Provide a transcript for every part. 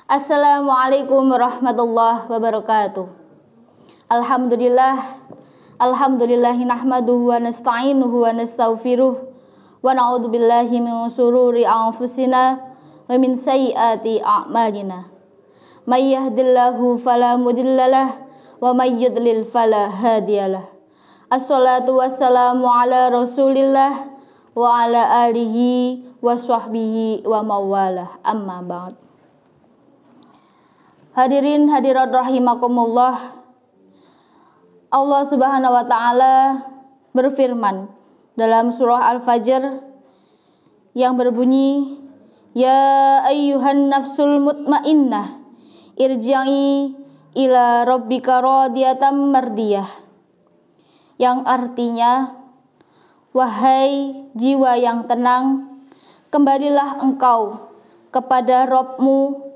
Assalamualaikum warahmatullahi wabarakatuh. Alhamdulillahi nahmaduhu wa nasta'inuhu wa nastaghfiruh wa na'udzu billahi min shururi anfusina wa min sayyiati a'malina. May yahdihillahu fala mudhillalah wa may yudlil fala hadiyalah. Assalatu wassalamu ala Rasulillah wa ala alihi wa sahbihi wa mawalah, amma ba'd. Hadirin hadirat rahimakumullah, Allah Subhanahu wa taala berfirman dalam surah Al-Fajr yang berbunyi, ya ayyuhan nafsul mutmainnah irji'i ila rabbika radiyatan mardiyah, yang artinya, wahai jiwa yang tenang, kembalilah engkau kepada Rabb-Mu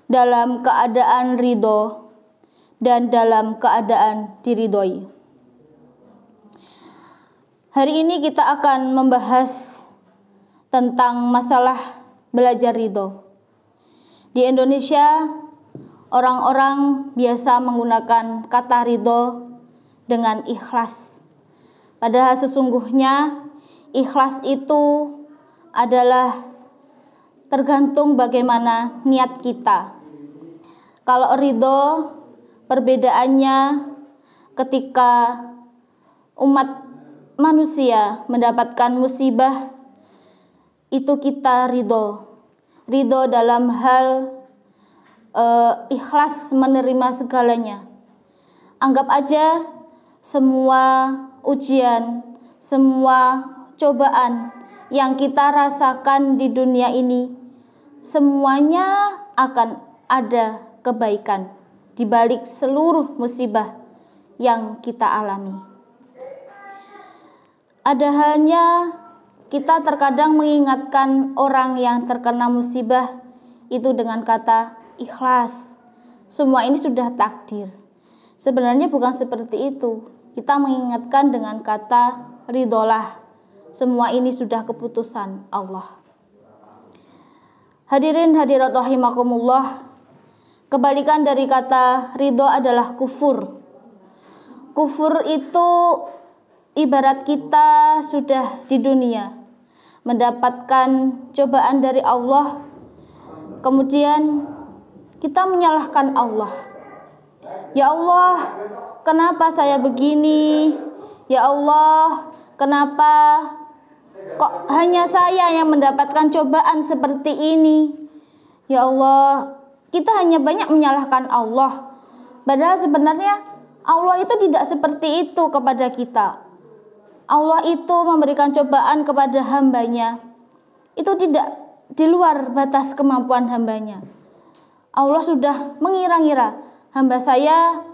dalam keadaan ridho dan dalam keadaan diridhoi. Hari ini kita akan membahas tentang masalah belajar ridho. Di Indonesia, orang-orang biasa menggunakan kata ridho dengan ikhlas. Padahal sesungguhnya ikhlas itu adalah tergantung bagaimana niat kita. Kalau ridho, perbedaannya ketika umat manusia mendapatkan musibah, itu kita ridho. Ridho dalam hal ikhlas menerima segalanya. Anggap aja semua ujian, semua cobaan yang kita rasakan di dunia ini, semuanya akan ada kebaikan di balik seluruh musibah yang kita alami. Ada halnya kita terkadang mengingatkan orang yang terkena musibah itu dengan kata ikhlas. Semua ini sudah takdir. Sebenarnya bukan seperti itu. Kita mengingatkan dengan kata ridholah. Semua ini sudah keputusan Allah. Hadirin hadirat rahimakumullah, kebalikan dari kata ridho adalah kufur. Kufur itu ibarat kita sudah di dunia mendapatkan cobaan dari Allah, kemudian kita menyalahkan Allah. Ya Allah, kenapa saya begini? Ya Allah, kenapa kok hanya saya yang mendapatkan cobaan seperti ini? Ya Allah, kita hanya banyak menyalahkan Allah. Padahal sebenarnya Allah itu tidak seperti itu kepada kita. Allah itu memberikan cobaan kepada hambanya, itu tidak di luar batas kemampuan hambanya. Allah sudah mengira-ngira, hamba saya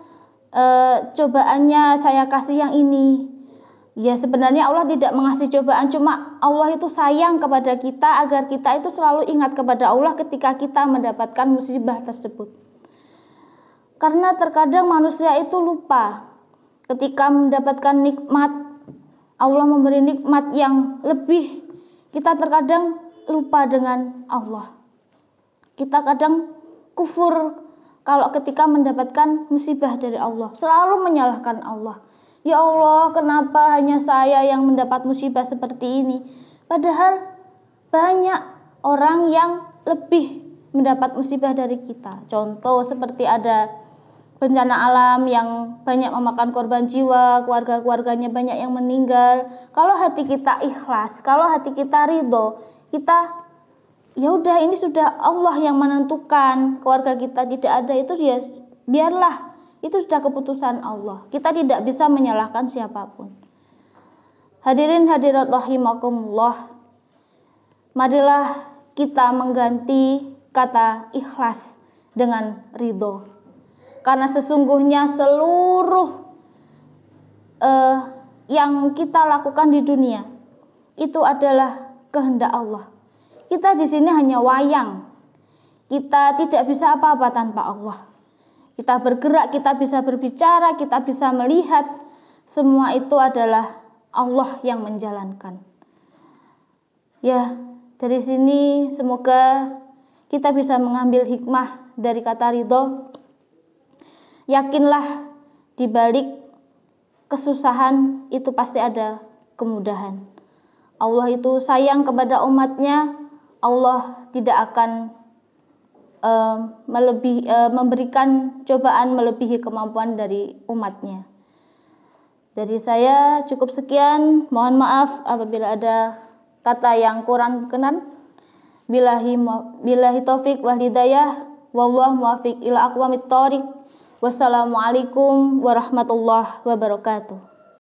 cobaannya saya kasih yang ini. Ya sebenarnya Allah tidak mengasih cobaan, cuma Allah itu sayang kepada kita agar kita itu selalu ingat kepada Allah ketika kita mendapatkan musibah tersebut. Karena terkadang manusia itu lupa ketika mendapatkan nikmat, Allah memberi nikmat yang lebih, kita terkadang lupa dengan Allah. Kita kadang kufur kalau ketika mendapatkan musibah dari Allah, selalu menyalahkan Allah. Ya Allah, kenapa hanya saya yang mendapat musibah seperti ini? Padahal banyak orang yang lebih mendapat musibah dari kita. Contoh seperti ada bencana alam yang banyak memakan korban jiwa, keluarga-keluarganya banyak yang meninggal. Kalau hati kita ikhlas, kalau hati kita ridho, kita ya udah, ini sudah Allah yang menentukan, keluarga kita tidak ada, itu ya biarlah, itu sudah keputusan Allah. Kita tidak bisa menyalahkan siapapun. Hadirin hadirat rahimakumullah, marilah kita mengganti kata ikhlas dengan ridho. Karena sesungguhnya seluruh yang kita lakukan di dunia itu adalah kehendak Allah. Kita di sini hanya wayang. Kita tidak bisa apa-apa tanpa Allah. Kita bergerak, kita bisa berbicara, kita bisa melihat. Semua itu adalah Allah yang menjalankan. Ya, dari sini semoga kita bisa mengambil hikmah dari kata ridho. Yakinlah di balik kesusahan itu pasti ada kemudahan. Allah itu sayang kepada umatnya. Allah tidak akan memberikan cobaan melebihi kemampuan dari umatnya. Dari saya cukup sekian. Mohon maaf apabila ada kata yang kurang berkenan. Billahi taufik wal hidayah. Wallahu muwaffiq ila aqwamit thoriq. Wassalamualaikum warahmatullahi wabarakatuh.